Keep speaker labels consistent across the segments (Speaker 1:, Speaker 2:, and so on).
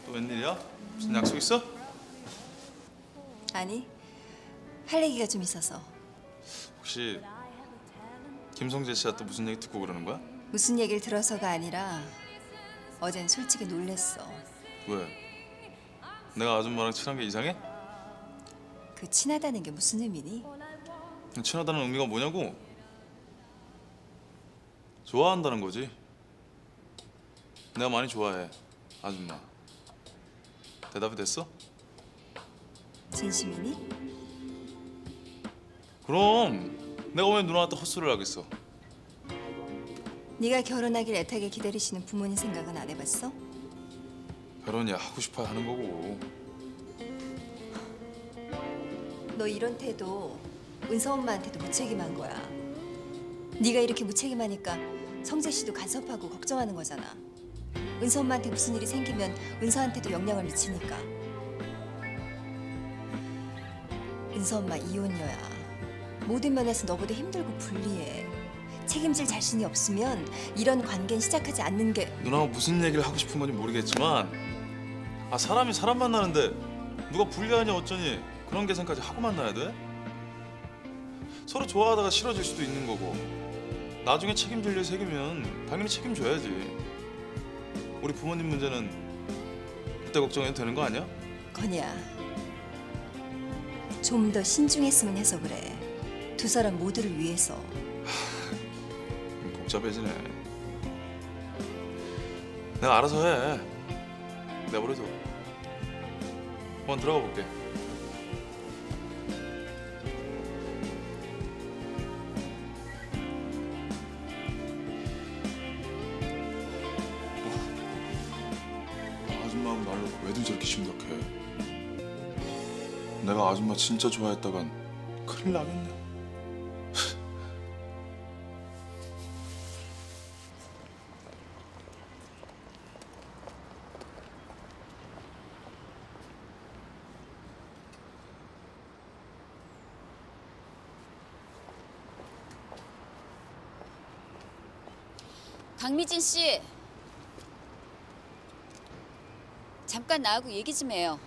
Speaker 1: 또 웬일이야? 무슨 약속 있어?
Speaker 2: 아니, 할 얘기가 좀 있어서.
Speaker 1: 혹시 김성재 씨가 또 무슨 얘기 듣고 그러는 거야?
Speaker 2: 무슨 얘기를 들어서가 아니라 어젠 솔직히 놀랬어.
Speaker 1: 왜? 내가 아줌마랑 친한 게 이상해?
Speaker 2: 그 친하다는 게 무슨 의미니?
Speaker 1: 친하다는 의미가 뭐냐고? 좋아한다는 거지. 내가 많이 좋아해, 아줌마. 대답이 됐어?
Speaker 2: 진심이니?
Speaker 1: 그럼 내가 왜 누나한테 헛소리를 하겠어?
Speaker 2: 네가 결혼하길 애타게 기다리시는 부모님 생각은 안 해봤어?
Speaker 1: 결혼이 하고 싶어야 하는 거고.
Speaker 2: 너 이런 태도 은서 엄마한테도 무책임한 거야. 네가 이렇게 무책임하니까 성재 씨도 간섭하고 걱정하는 거잖아. 은서 엄마한테 무슨 일이 생기면 은서한테도 영향을 미치니까. 은서 엄마 이혼녀야. 모든 면에서 너보다 힘들고 불리해. 책임질 자신이 없으면 이런 관계는 시작하지 않는 게.
Speaker 1: 누나가 무슨 얘기를 하고 싶은 건지 모르겠지만 사람이 사람 만나는데 누가 불리하냐 어쩌니 그런 계산까지 하고 만나야 돼? 서로 좋아하다가 싫어질 수도 있는 거고 나중에 책임질 일 생기면 당연히 책임져야지. 우리 부모님 문제는 그때 걱정해도 되는 거 아니야?
Speaker 2: 건이야, 좀 더 신중했으면 해서 그래. 두 사람 모두를 위해서.
Speaker 1: 복잡해지네. 내가 알아서 해. 내버려둬. 한번 들어가 볼게. 아줌마하고 나를 왜들 저렇게 심각해? 내가 아줌마 진짜 좋아했다간 큰일 나겠네.
Speaker 3: 강미진 씨, 잠깐 나하고 얘기 좀 해요.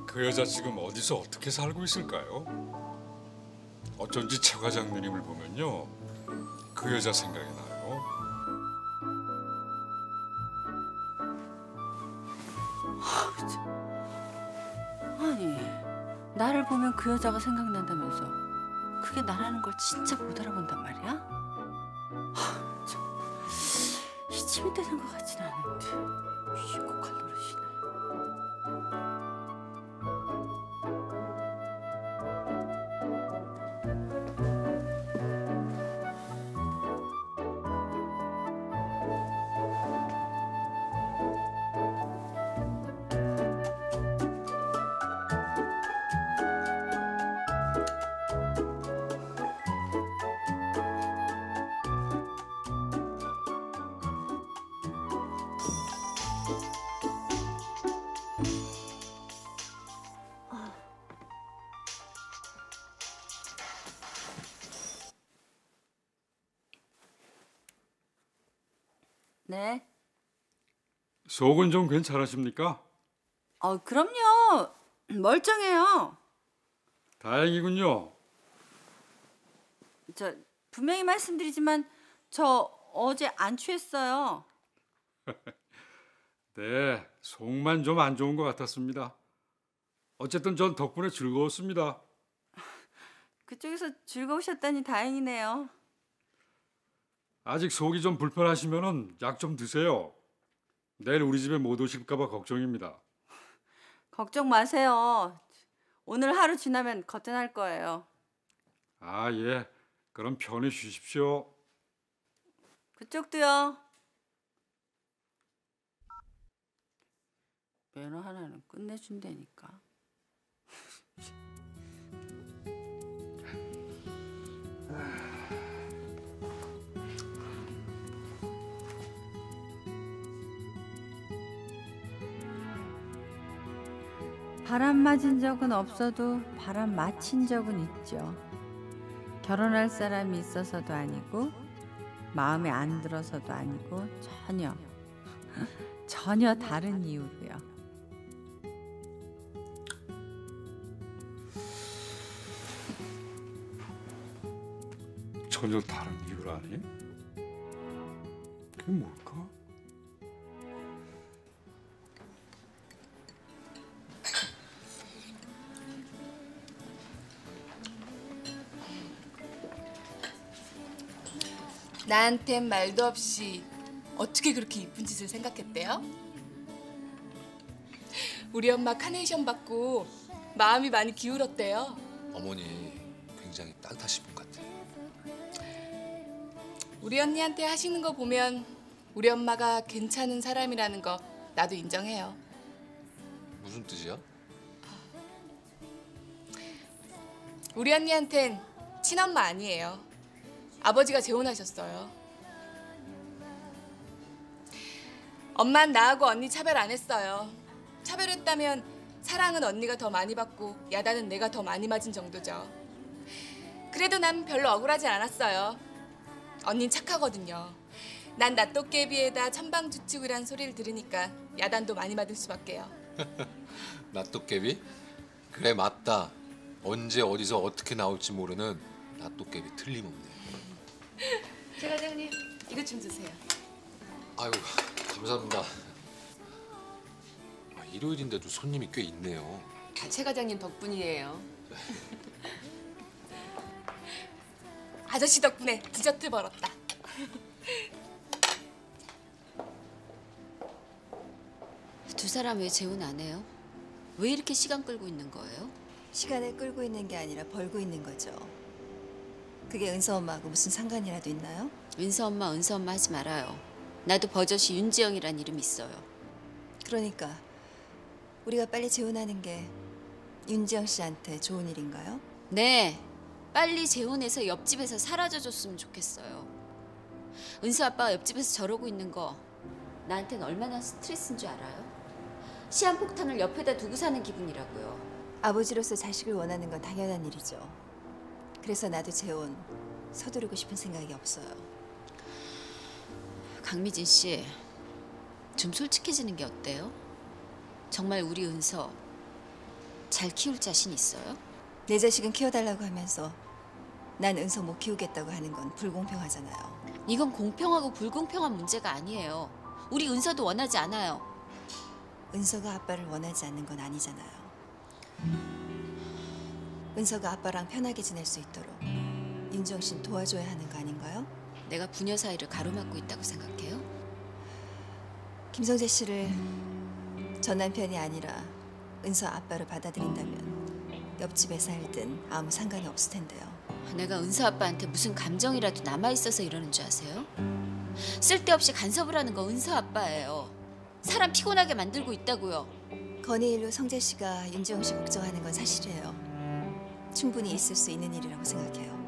Speaker 4: 그 여자 지금 어디서 어떻게 살고 있을까요? 어쩐지 최 과장 누님을 보면요, 그 여자 생각이 나요.
Speaker 5: 아니, 나를 보면 그 여자가 생각난다면서 그게 나라는 걸 진짜 못 알아본단 말이야? 이쯤이 되는 것 같진 않은데 미국할 노릇이네. 네.
Speaker 4: 속은 좀 괜찮으십니까?
Speaker 5: 그럼요. 멀쩡해요.
Speaker 4: 다행이군요.
Speaker 5: 저 분명히 말씀드리지만 저 어제 안 취했어요.
Speaker 4: 네, 속만 좀 안 좋은 것 같았습니다. 어쨌든 전 덕분에 즐거웠습니다.
Speaker 5: 그쪽에서 즐거우셨다니 다행이네요.
Speaker 4: 아직 속이 좀 불편하시면은 약 좀 드세요. 내일 우리 집에 못 오실까 봐 걱정입니다.
Speaker 5: 걱정 마세요. 오늘 하루 지나면 거뜬할 거예요.
Speaker 4: 아, 예. 그럼 편히 쉬십시오.
Speaker 5: 그쪽도요. 면허 하나는 끝내준다니까. 바람 맞은 적은 없어도 바람 맞힌 적은 있죠. 결혼할 사람이 있어서도 아니고 마음에 안 들어서도 아니고 전혀 다른 이유로요.
Speaker 4: 전혀 다른 이유라니? 그게 뭘까?
Speaker 6: 나한텐 말도 없이 어떻게 그렇게 이쁜 짓을 생각했대요? 우리 엄마 카네이션 받고 마음이 많이 기울었대요.
Speaker 7: 어머니 굉장히 따뜻하신 분 같아.
Speaker 6: 우리 언니한테 하시는 거 보면 우리 엄마가 괜찮은 사람이라는 거 나도 인정해요.
Speaker 7: 무슨 뜻이야?
Speaker 6: 우리 언니한텐 친엄마 아니에요. 아버지가 재혼하셨어요. 엄만 나하고 언니 차별 안 했어요. 차별했다면 사랑은 언니가 더 많이 받고 야단은 내가 더 많이 맞은 정도죠. 그래도 난 별로 억울하진 않았어요. 언닌 착하거든요. 난 낫도깨비에다 천방지축이란 소리를 들으니까 야단도 많이 받을 수밖에요.
Speaker 7: 낫도깨비? 그래 맞다. 언제 어디서 어떻게 나올지 모르는 낫도깨비 틀림없네.
Speaker 6: 최 과장님 이것 좀 주세요.
Speaker 7: 아유 감사합니다. 일요일인데도 손님이 꽤 있네요.
Speaker 6: 최 과장님 덕분이에요. 아저씨 덕분에 디저트 벌었다.
Speaker 3: 두 사람 왜 재혼 안 해요? 왜 이렇게 시간 끌고 있는 거예요?
Speaker 2: 시간을 끌고 있는 게 아니라 벌고 있는 거죠. 그게 은서 엄마하고 무슨 상관이라도 있나요?
Speaker 3: 은서 엄마 하지 말아요. 나도 버젓이 윤지영이란 이름 있어요.
Speaker 2: 그러니까 우리가 빨리 재혼하는 게 윤지영 씨한테 좋은 일인가요?
Speaker 3: 네, 빨리 재혼해서 옆집에서 사라져줬으면 좋겠어요. 은수 아빠가 옆집에서 저러고 있는 거 나한테는 얼마나 스트레스인 줄 알아요? 시한폭탄을 옆에다 두고 사는 기분이라고요.
Speaker 2: 아버지로서 자식을 원하는 건 당연한 일이죠. 그래서 나도 재혼 서두르고 싶은 생각이 없어요.
Speaker 3: 강미진 씨, 좀 솔직해지는 게 어때요? 정말 우리 은서 잘 키울 자신 있어요?
Speaker 2: 내 자식은 키워달라고 하면서 난 은서 못 키우겠다고 하는 건 불공평하잖아요.
Speaker 3: 이건 공평하고 불공평한 문제가 아니에요. 우리 은서도 원하지 않아요.
Speaker 2: 은서가 아빠를 원하지 않는 건 아니잖아요. 은서가 아빠랑 편하게 지낼 수 있도록 윤지영 씨는 도와줘야 하는 거 아닌가요?
Speaker 3: 내가 부녀 사이를 가로막고 있다고 생각해요?
Speaker 2: 김성재 씨를 전 남편이 아니라 은서 아빠로 받아들인다면 옆집에 살든 아무 상관이 없을 텐데요.
Speaker 3: 내가 은서 아빠한테 무슨 감정이라도 남아있어서 이러는 줄 아세요? 쓸데없이 간섭을 하는 거 은서 아빠예요. 사람 피곤하게 만들고 있다고요.
Speaker 2: 건의일로 성재 씨가 윤지영 씨 걱정하는 건 사실이에요. 충분히 있을 수 있는 일이라고 생각해요.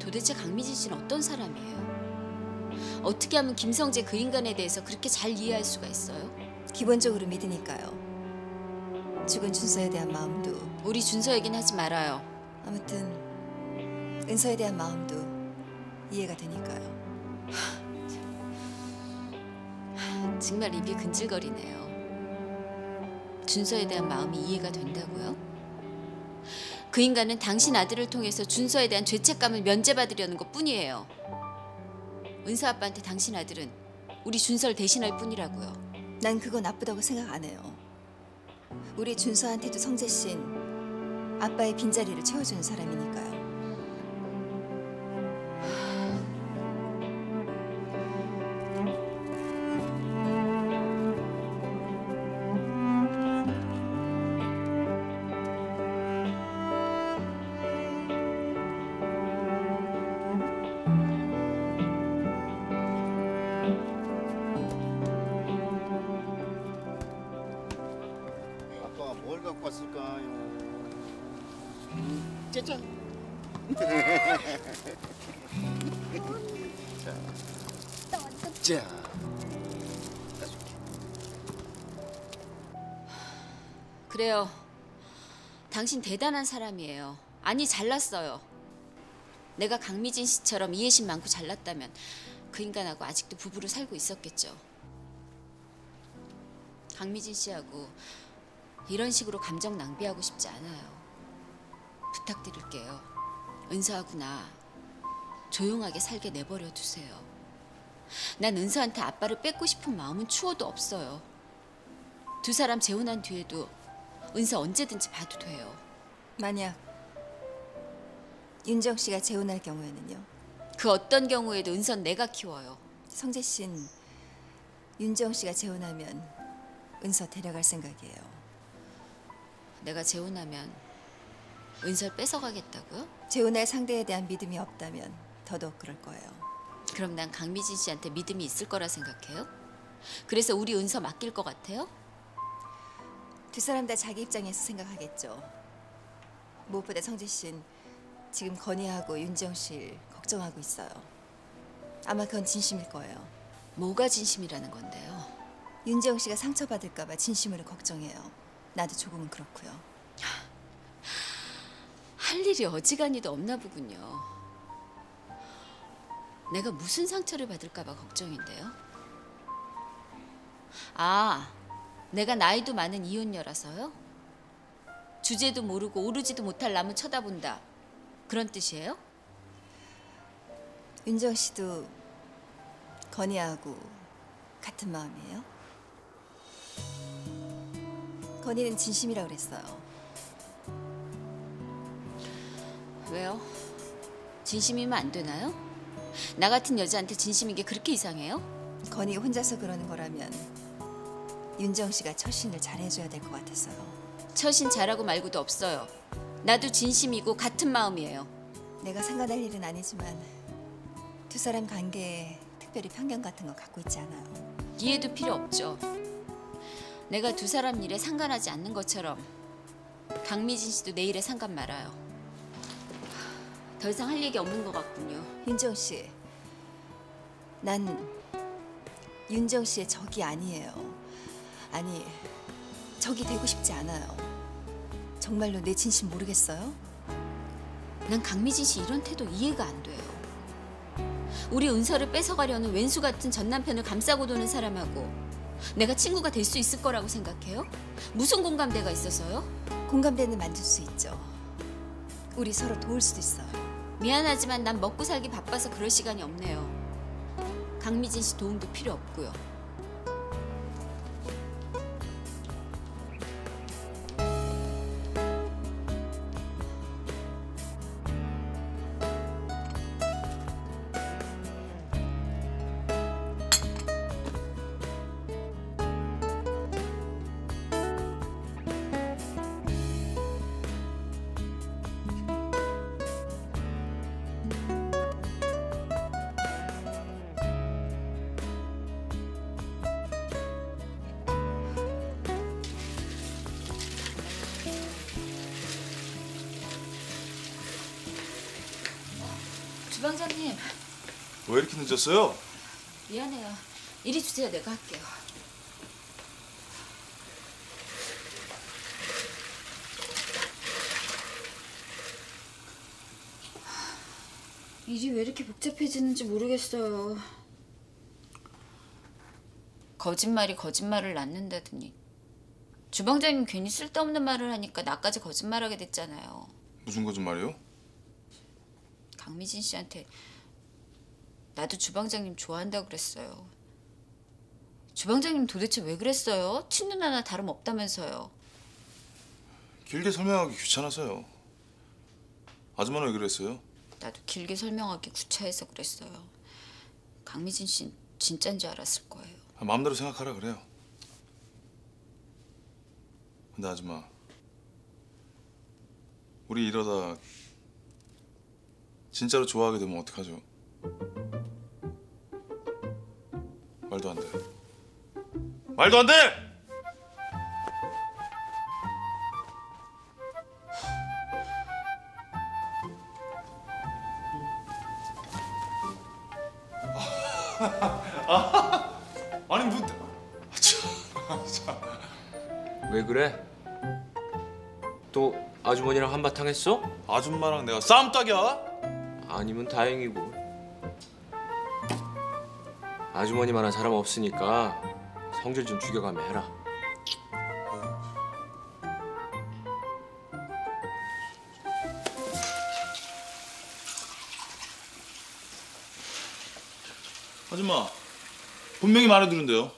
Speaker 3: 도대체 강미진 씨는 어떤 사람이에요? 어떻게 하면 김성재 그 인간에 대해서 그렇게 잘 이해할 수가 있어요?
Speaker 2: 기본적으로 믿으니까요. 죽은 준서에 대한 마음도
Speaker 3: 우리 준서 얘기는 하지 말아요.
Speaker 2: 아무튼 은서에 대한 마음도 이해가 되니까요.
Speaker 3: 정말 입이 근질거리네요. 준서에 대한 마음이 이해가 된다고요? 그 인간은 당신 아들을 통해서 준서에 대한 죄책감을 면제받으려는 것뿐이에요. 은서 아빠한테 당신 아들은 우리 준서를 대신할 뿐이라고요.
Speaker 2: 난 그거 나쁘다고 생각 안 해요. 우리 준서한테도 성재 씨는 아빠의 빈자리를 채워주는 사람이니까요.
Speaker 8: 아빠가 뭘 갖고 왔을까요? 짜잔. 자,
Speaker 3: 그래요. 당신 대단한 사람이에요. 아니 잘났어요. 내가 강미진 씨처럼 이해심 많고 잘났다면 그 인간하고 아직도 부부로 살고 있었겠죠. 강미진 씨하고 이런 식으로 감정 낭비하고 싶지 않아요. 부탁드릴게요. 은서하고 나 조용하게 살게 내버려 두세요. 난 은서한테 아빠를 뺏고 싶은 마음은 추워도 없어요. 두 사람 재혼한 뒤에도 은서 언제든지 봐도 돼요.
Speaker 2: 만약 윤정 씨가 재혼할 경우에는요?
Speaker 3: 그 어떤 경우에도 은서는 내가 키워요.
Speaker 2: 성재 씨는 윤정 씨가 재혼하면 은서 데려갈 생각이에요.
Speaker 3: 내가 재혼하면 은서를 뺏어가겠다고요?
Speaker 2: 재혼할 상대에 대한 믿음이 없다면 더더욱 그럴 거예요.
Speaker 3: 그럼 난 강미진 씨한테 믿음이 있을 거라 생각해요? 그래서 우리 은서 맡길 것 같아요?
Speaker 2: 두 사람 다 자기 입장에서 생각하겠죠. 무엇보다 성재 씨는 지금 건희하고 윤정 씨를 걱정하고 있어요. 아마 그건 진심일 거예요.
Speaker 3: 뭐가 진심이라는 건데요?
Speaker 2: 윤정 씨가 상처받을까 봐 진심으로 걱정해요. 나도 조금은 그렇고요.
Speaker 3: 할 일이 어지간히도 없나 보군요. 내가 무슨 상처를 받을까 봐 걱정인데요. 아, 내가 나이도 많은 이혼녀라서요? 주제도 모르고 오르지도 못할 나무 쳐다본다. 그런 뜻이에요?
Speaker 2: 윤정 씨도 건희하고 같은 마음이에요? 건희는 진심이라고 그랬어요.
Speaker 3: 왜요? 진심이면 안 되나요? 나 같은 여자한테 진심인 게 그렇게 이상해요?
Speaker 2: 건희가 혼자서 그러는 거라면 윤정 씨가 처신을 잘해줘야 될 것 같아서요.
Speaker 3: 처신 잘하고 말고도 없어요. 나도 진심이고 같은 마음이에요.
Speaker 2: 내가 상관할 일은 아니지만 두 사람 관계에 특별히 편견 같은 거 갖고 있지 않아요.
Speaker 3: 이해도 필요 없죠. 내가 두 사람 일에 상관하지 않는 것처럼 강미진 씨도 내 일에 상관 말아요. 더 이상 할 얘기 없는 것 같군요.
Speaker 2: 윤정 씨, 난 윤정 씨의 적이 아니에요. 아니, 적이 되고 싶지 않아요. 정말로 내 진심 모르겠어요?
Speaker 3: 난 강미진 씨 이런 태도 이해가 안 돼요. 우리 은서를 뺏어가려는 왼수 같은 전 남편을 감싸고 도는 사람하고 내가 친구가 될 수 있을 거라고 생각해요? 무슨 공감대가 있어서요?
Speaker 2: 공감대는 만들 수 있죠. 우리 서로 도울 수도 있어요.
Speaker 3: 미안하지만 난 먹고 살기 바빠서 그럴 시간이 없네요. 강미진 씨 도움도 필요 없고요. 주방장님,
Speaker 1: 왜 이렇게 늦었어요?
Speaker 3: 미안해요. 이리 주세요. 내가 할게요. 일이 왜 이렇게 복잡해지는지 모르겠어요. 거짓말이 거짓말을 낳는다더니 주방장님 괜히 쓸데없는 말을 하니까 나까지 거짓말하게 됐잖아요.
Speaker 1: 무슨 거짓말이요?
Speaker 3: 강미진 씨한테 나도 주방장님 좋아한다고 그랬어요. 주방장님 도대체 왜 그랬어요? 친누 나나 다름없다면서요.
Speaker 1: 길게 설명하기 귀찮아서요. 아줌마는 왜 그랬어요?
Speaker 3: 나도 길게 설명하기 구차해서 그랬어요. 강미진 씨는 진짜인 줄 알았을 거예요.
Speaker 1: 마음대로 생각하라 그래요. 근데 아줌마, 우리 이러다 진짜로 좋아하게 되면 어떡하죠? 말도 안 돼. 말도 안 돼! 아니 뭐...
Speaker 7: 왜 그래?
Speaker 9: 또 아주머니랑 한바탕 했어?
Speaker 1: 아줌마랑 내가 싸움딱이야?
Speaker 9: 아니면 다행이고. 아주머니만한 사람 없으니까 성질 좀 죽여가며 해라.
Speaker 1: 아줌마, 분명히 말해두는데요.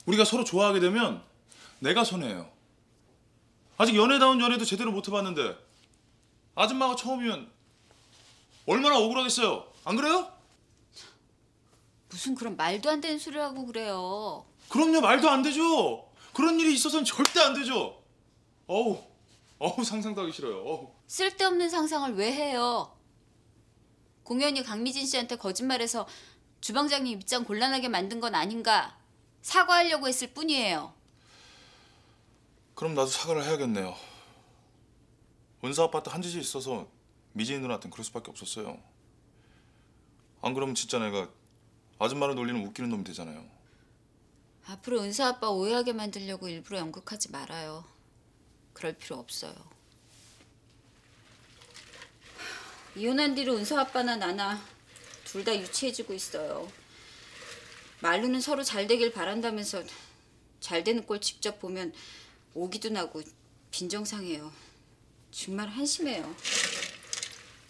Speaker 1: 우리가 서로 좋아하게 되면 내가 손해예요. 아직 연애다운 연애도 제대로 못 해봤는데 아줌마가 처음이면 얼마나 억울하겠어요. 안 그래요?
Speaker 3: 무슨 그런 말도 안 되는 소리를 하고 그래요.
Speaker 1: 그럼요, 말도 안 되죠. 그런 일이 있어서는 절대 안 되죠. 어우 상상도 하기 싫어요. 어우.
Speaker 3: 쓸데없는 상상을 왜 해요? 공연이 강미진 씨한테 거짓말해서 주방장님 입장 곤란하게 만든 건 아닌가 사과하려고 했을 뿐이에요.
Speaker 1: 그럼 나도 사과를 해야겠네요. 은사 아파트 한 짓이 있어서 미진이 누나한테는 그럴 수밖에 없었어요. 안 그러면 진짜 내가 아줌마를 놀리는 웃기는 놈이 되잖아요.
Speaker 3: 앞으로 은사 아빠 오해하게 만들려고 일부러 연극하지 말아요. 그럴 필요 없어요. 이혼한 뒤로 은사 아빠나 나나 둘 다 유치해지고 있어요. 말로는 서로 잘 되길 바란다면서 잘 되는 꼴 직접 보면 오기도 나고 빈정상해요. 정말 한심해요.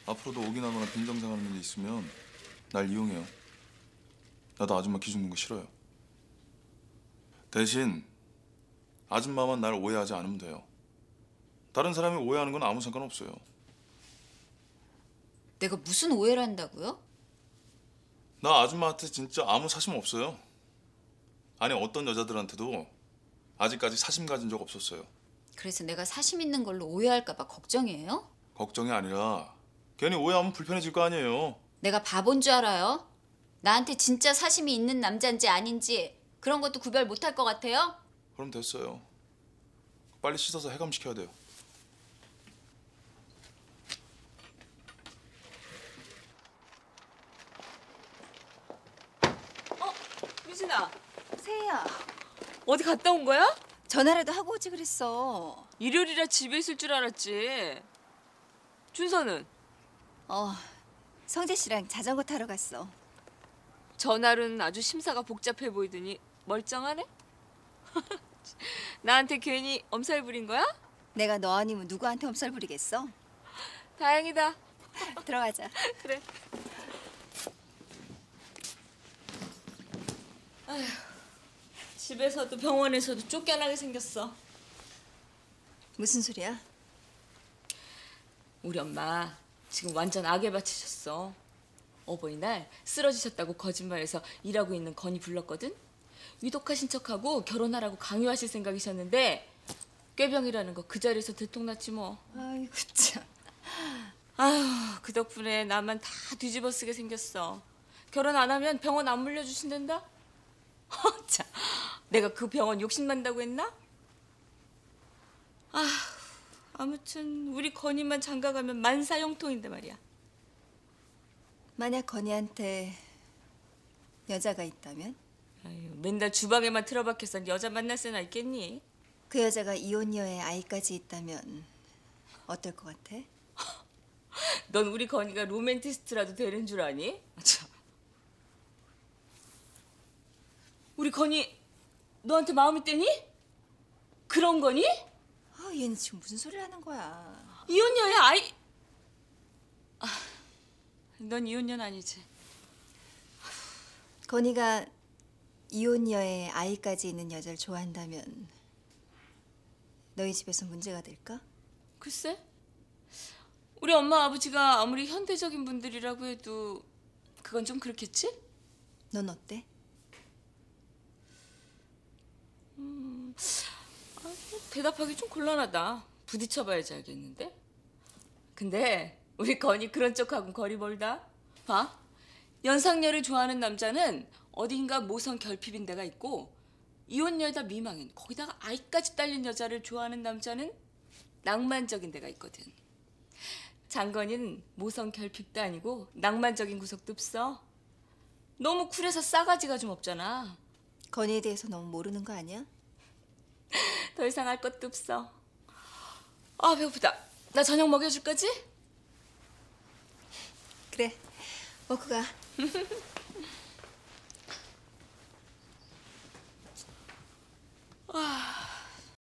Speaker 1: 앞으로도 오기나거나 빈정상하는 일이 있으면 날 이용해요. 나도 아줌마 기 죽는 거 싫어요. 대신 아줌마만 날 오해하지 않으면 돼요. 다른 사람이 오해하는 건 아무 상관없어요.
Speaker 3: 내가 무슨 오해를 한다고요?
Speaker 1: 나 아줌마한테 진짜 아무 사심 없어요. 아니 어떤 여자들한테도 아직까지 사심 가진 적 없었어요.
Speaker 3: 그래서 내가 사심 있는 걸로 오해할까 봐 걱정이에요?
Speaker 1: 걱정이 아니라 괜히 오해하면 불편해질 거 아니에요.
Speaker 3: 내가 바본 줄 알아요? 나한테 진짜 사심이 있는 남자인지 아닌지 그런 것도 구별 못할 것 같아요?
Speaker 1: 그럼 됐어요. 빨리 씻어서 해감시켜야 돼요.
Speaker 6: 미진아,
Speaker 2: 세희야,
Speaker 6: 어디 갔다 온 거야?
Speaker 2: 전화라도 하고 오지 그랬어.
Speaker 6: 일요일이라 집에 있을 줄 알았지. 준서는?
Speaker 2: 성재 씨랑 자전거 타러 갔어.
Speaker 6: 전날은 아주 심사가 복잡해 보이더니 멀쩡하네? 나한테 괜히 엄살 부린 거야?
Speaker 2: 내가 너 아니면 누구한테 엄살 부리겠어?
Speaker 6: 다행이다.
Speaker 2: 들어가자.
Speaker 6: 그래. 집에서도 병원에서도 쫓겨나게 생겼어.
Speaker 2: 무슨 소리야?
Speaker 6: 우리 엄마 지금 완전 악에 바치셨어. 어버이날 쓰러지셨다고 거짓말해서 일하고 있는 건이 불렀거든. 위독하신 척하고 결혼하라고 강요하실 생각이셨는데 꾀병이라는 거 그 자리에서 들통났지 뭐.
Speaker 2: 아이고 참.
Speaker 6: 아휴, 그 덕분에 나만 다 뒤집어 쓰게 생겼어. 결혼 안 하면 병원 안 물려주신단다? 참, 내가 그 병원 욕심난다고 했나? 아무튼 우리 건이만 장가가면 만사형통인데 말이야.
Speaker 2: 만약 건이한테 여자가 있다면?
Speaker 6: 아유, 맨날 주방에만 틀어박혀서 여자 만날 새나 있겠니?
Speaker 2: 그 여자가 이혼녀의 아이까지 있다면 어떨 것 같아?
Speaker 6: 넌 우리 건이가 로맨티스트라도 되는 줄 아니? 참. 우리 건이 너한테 마음이 떼니? 그런 거니?
Speaker 2: 얘는 지금 무슨 소리를 하는 거야?
Speaker 6: 이혼녀의 아이... 넌 이혼녀는 아니지?
Speaker 2: 건이가 이혼녀의 아이까지 있는 여자를 좋아한다면 너희 집에서 문제가 될까?
Speaker 6: 글쎄, 우리 엄마 아버지가 아무리 현대적인 분들이라고 해도 그건 좀 그렇겠지?
Speaker 2: 넌 어때?
Speaker 6: 대답하기 좀 곤란하다. 부딪혀봐야지 알겠는데. 근데 우리 건이 그런 쪽하고는 거리 멀다. 봐, 연상녀를 좋아하는 남자는 어딘가 모성 결핍인 데가 있고 이혼녀에다 미망인 거기다가 아이까지 딸린 여자를 좋아하는 남자는 낭만적인 데가 있거든. 장건이는 모성 결핍도 아니고 낭만적인 구석도 없어. 너무 쿨해서 싸가지가 좀 없잖아.
Speaker 2: 건이에 대해서 너무 모르는 거 아니야?
Speaker 6: 더 이상 할 것도 없어. 아 배고프다. 나 저녁 먹여줄 거지?
Speaker 2: 그래, 먹고 가.